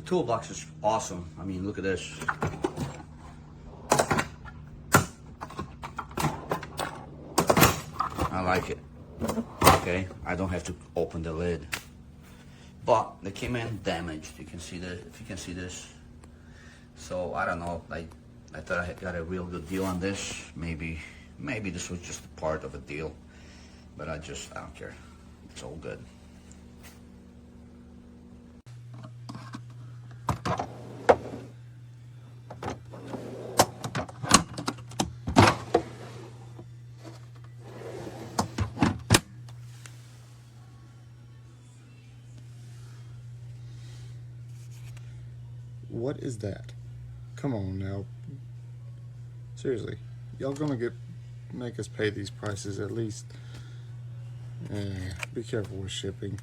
toolbox is awesome. I mean, look at this. I like it. Okay, I don't have to open the lid. But they came in damaged. You can see this, if you can see this. So I don't know, I thought I got a real good deal on this. Maybe this was just part of a deal. But I don't care. It's all good. What is that? Come on now. Seriously, y'all gonna make us pay these prices at least. Be careful with shipping.